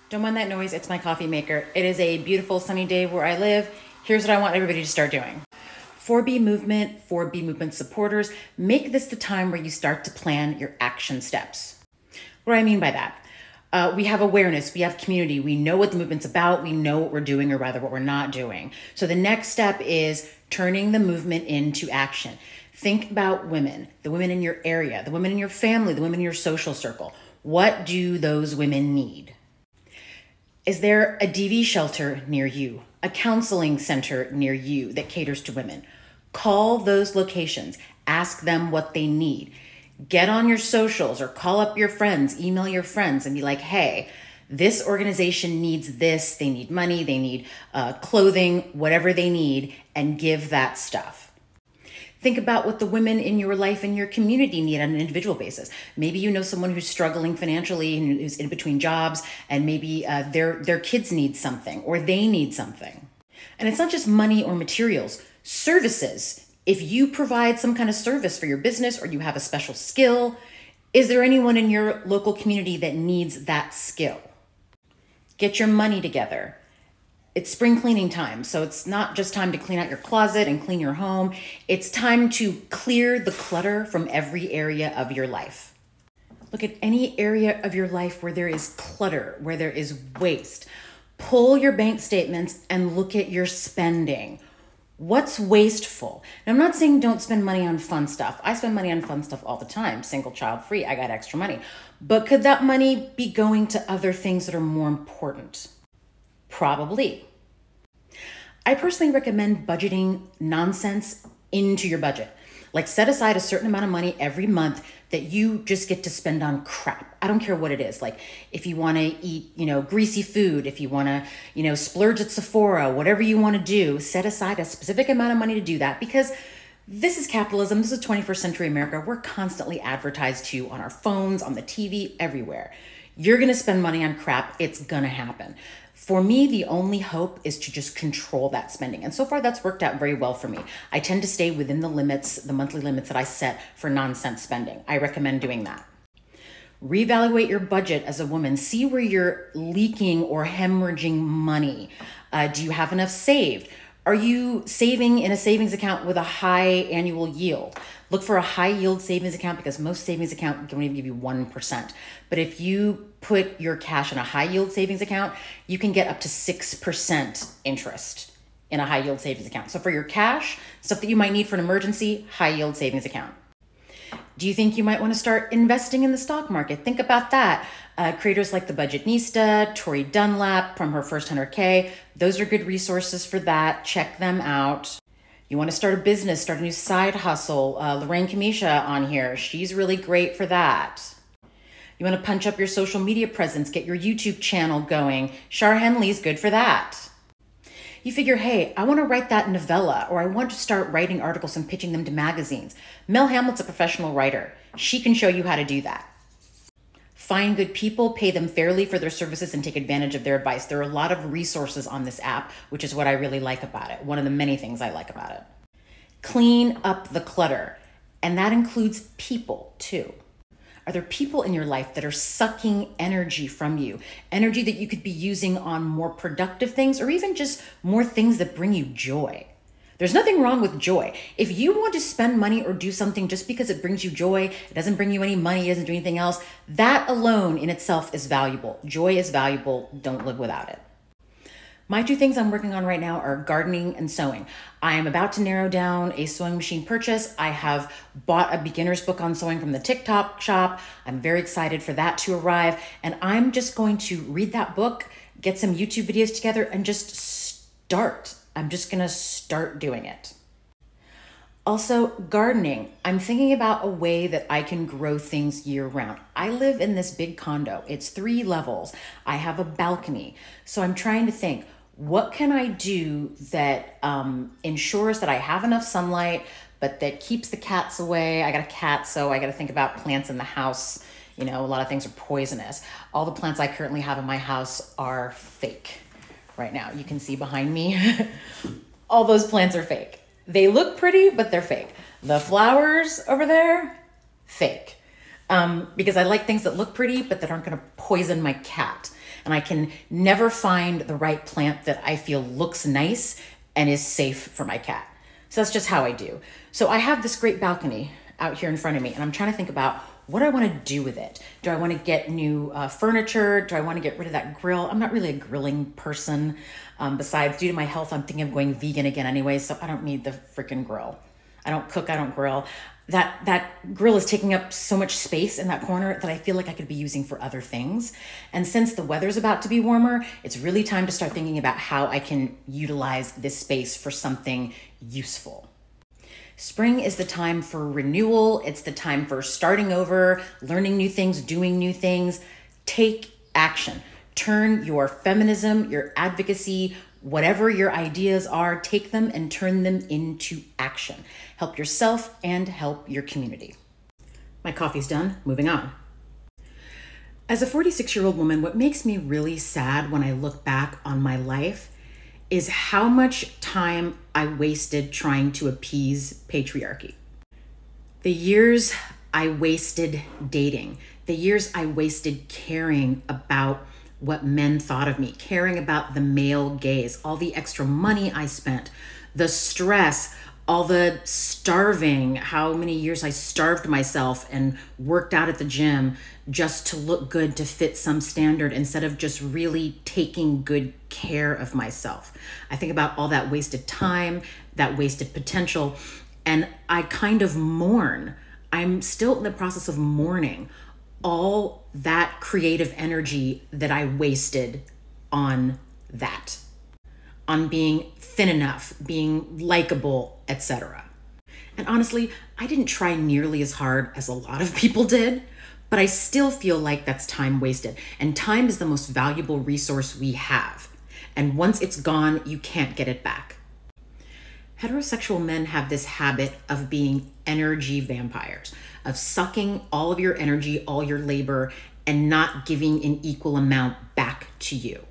Don't mind that noise, it's my coffee maker. It is a beautiful sunny day where I live. Here's what I want everybody to start doing. 4B movement, 4B movement supporters, make this the time where you start to plan your action steps. What do I mean by that? We have awareness, we have community, we know what the movement's about, we know what we're doing, or rather what we're not doing. So the next step is turning the movement into action. Think about women, the women in your area, the women in your family, the women in your social circle. What do those women need? Is there a DV shelter near you, a counseling center near you that caters to women? Call those locations, ask them what they need. Get on your socials or call up your friends, email your friends and be like, hey, this organization needs this, they need money, they need clothing, whatever they need, and give that stuff. Think about what the women in your life and your community need on an individual basis. Maybe you know someone who's struggling financially and who's in between jobs, and maybe their kids need something or they need something. And it's not just money or materials, services. If you provide some kind of service for your business or you have a special skill, is there anyone in your local community that needs that skill? Get your money together. It's spring cleaning time, so it's not just time to clean out your closet and clean your home. It's time to clear the clutter from every area of your life. Look at any area of your life where there is clutter, where there is waste. Pull your bank statements and look at your spending. What's wasteful? And I'm not saying don't spend money on fun stuff. I spend money on fun stuff all the time, single child free, I got extra money. But could that money be going to other things that are more important? Probably. I personally recommend budgeting nonsense into your budget. Like set aside a certain amount of money every month that you just get to spend on crap. I don't care what it is. Like if you want to eat, greasy food, if you want to, splurge at Sephora, whatever you want to do, set aside a specific amount of money to do that, because this is capitalism. This is 21st century America. We're constantly advertised to on our phones, on the TV, everywhere. You're going to spend money on crap. It's going to happen. For me, the only hope is to just control that spending. And so far that's worked out very well for me. I tend to stay within the limits, the monthly limits that I set for nonsense spending. I recommend doing that. Reevaluate your budget as a woman. See where you're leaking or hemorrhaging money. Do you have enough saved? Are you saving in a savings account with a high annual yield? Look for a high yield savings account, because most savings accounts don't even give you 1%. But if you put your cash in a high yield savings account, you can get up to 6% interest in a high yield savings account. So for your cash, stuff that you might need for an emergency, high yield savings account. Do you think you might want to start investing in the stock market? Think about that. Creators like the Budgetnista, Tori Dunlap from her first 100K, those are good resources for that. Check them out. You want to start a business, start a new side hustle. Lorraine Kamisha on here, she's really great for that. You want to punch up your social media presence, get your YouTube channel going. Shar Henley's good for that. You figure, hey, I want to write that novella, or I want to start writing articles and pitching them to magazines. Mel Hamlet's a professional writer. She can show you how to do that. Find good people, pay them fairly for their services, and take advantage of their advice. There are a lot of resources on this app, which is what I really like about it. One of the many things I like about it. Clean up the clutter, and that includes people too. Are there people in your life that are sucking energy from you? Energy that you could be using on more productive things, or even just more things that bring you joy. There's nothing wrong with joy. If you want to spend money or do something just because it brings you joy, it doesn't bring you any money, it doesn't do anything else, that alone in itself is valuable. Joy is valuable. Don't live without it. My two things I'm working on right now are gardening and sewing. I am about to narrow down a sewing machine purchase. I have bought a beginner's book on sewing from the TikTok shop. I'm very excited for that to arrive. And I'm just going to read that book, get some YouTube videos together, and just start. I'm just gonna start doing it. Also, gardening. I'm thinking about a way that I can grow things year round. I live in this big condo. It's 3 levels. I have a balcony. So I'm trying to think, what can I do that ensures that I have enough sunlight, but that keeps the cats away? I got a cat, so I got to think about plants in the house. A lot of things are poisonous. All the plants I currently have in my house are fake. Right now, you can see behind me, all those plants are fake. They look pretty, but they're fake. The flowers over there, fake. Because I like things that look pretty, but that aren't gonna poison my cat. and I can never find the right plant that I feel looks nice and is safe for my cat. So that's just how I do. So I have this great balcony out here in front of me, and I'm trying to think about what do I want to do with it. Do I want to get new furniture? Do I want to get rid of that grill? I'm not really a grilling person. Besides, due to my health, I'm thinking of going vegan again anyway, so I don't need the freaking grill. I don't cook, I don't grill. That grill is taking up so much space in that corner that I feel like I could be using for other things. And since the weather's about to be warmer, it's really time to start thinking about how I can utilize this space for something useful. Spring is the time for renewal. It's the time for starting over, learning new things, doing new things. Take action. Turn your feminism, your advocacy, whatever your ideas are, take them and turn them into action. Help yourself and help your community. My coffee's done. Moving on. As a 46-year-old woman, what makes me really sad when I look back on my life is how much time I wasted trying to appease patriarchy. The years I wasted dating, the years I wasted caring about what men thought of me, caring about the male gaze, all the extra money I spent, the stress, all the starving, how many years I starved myself and worked out at the gym just to look good, to fit some standard, instead of just really taking good care of myself. I think about all that wasted time, that wasted potential, and I kind of mourn. I'm still in the process of mourning all that creative energy that I wasted on that, on being thin enough, being likable, etc. And honestly, I didn't try nearly as hard as a lot of people did, but I still feel like that's time wasted. And time is the most valuable resource we have. And once it's gone, you can't get it back. Heterosexual men have this habit of being energy vampires, of sucking all of your energy, all your labor, and not giving an equal amount back to you.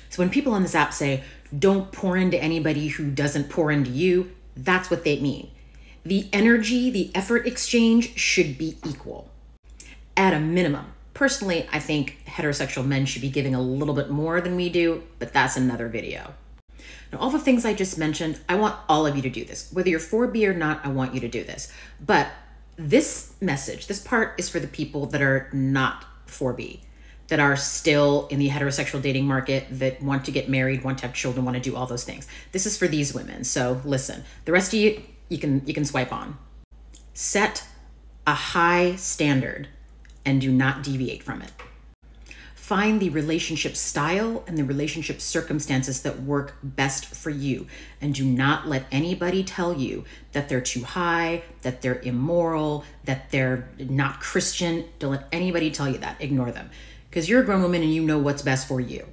So when people on this app say, don't pour into anybody who doesn't pour into you, that's what they mean. The energy, the effort exchange should be equal. At a minimum. Personally, I think heterosexual men should be giving a little bit more than we do, but that's another video. Now, all the things I just mentioned, I want all of you to do this. Whether you're 4B or not, I want you to do this. But this message, this part is for the people that are not 4B, that are still in the heterosexual dating market, that want to get married, want to have children, want to do all those things. This is for these women. So listen, the rest of you, you can swipe on. Set a high standard and do not deviate from it. Find the relationship style and the relationship circumstances that work best for you, and do not let anybody tell you that they're too high, that they're immoral, that they're not Christian. Don't let anybody tell you that. Ignore them, because you're a grown woman and you know what's best for you.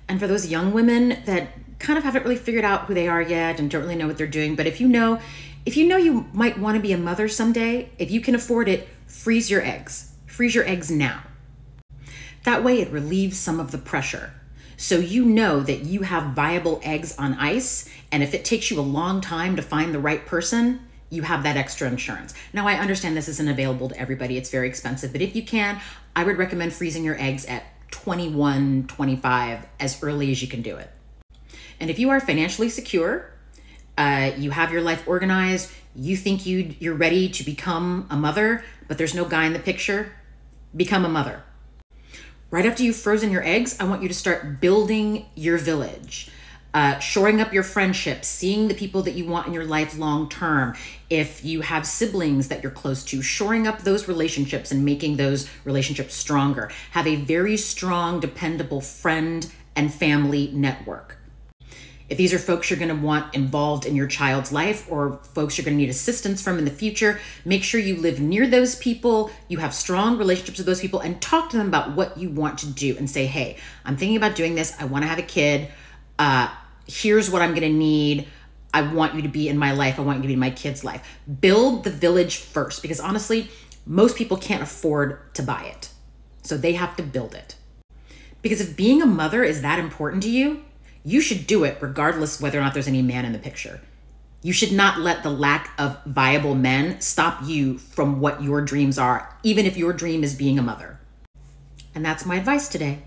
And for those young women that kind of haven't really figured out who they are yet and don't really know what they're doing, but if you know you might want to be a mother someday, if you can afford it, freeze your eggs. Freeze your eggs now. That way it relieves some of the pressure. So you know that you have viable eggs on ice, and if it takes you a long time to find the right person, you have that extra insurance. Now, I understand this isn't available to everybody. It's very expensive, but if you can, I would recommend freezing your eggs at 21, 25, as early as you can do it. And if you are financially secure, you have your life organized, you think you're ready to become a mother, but there's no guy in the picture, become a mother. Right after you've frozen your eggs, I want you to start building your village, shoring up your friendships, seeing the people that you want in your life long term. If you have siblings that you're close to, shoring up those relationships and making those relationships stronger. Have a very strong, dependable friend and family network. If these are folks you're going to want involved in your child's life, or folks you're going to need assistance from in the future, make sure you live near those people, you have strong relationships with those people, and talk to them about what you want to do and say, hey, I'm thinking about doing this. I want to have a kid. Here's what I'm going to need. I want you to be in my life. I want you to be in my kid's life. Build the village first, because honestly, most people can't afford to buy it. So they have to build it. Because if being a mother is that important to you, you should do it regardless whether or not there's any man in the picture. You should not let the lack of viable men stop you from what your dreams are, even if your dream is being a mother. And that's my advice today.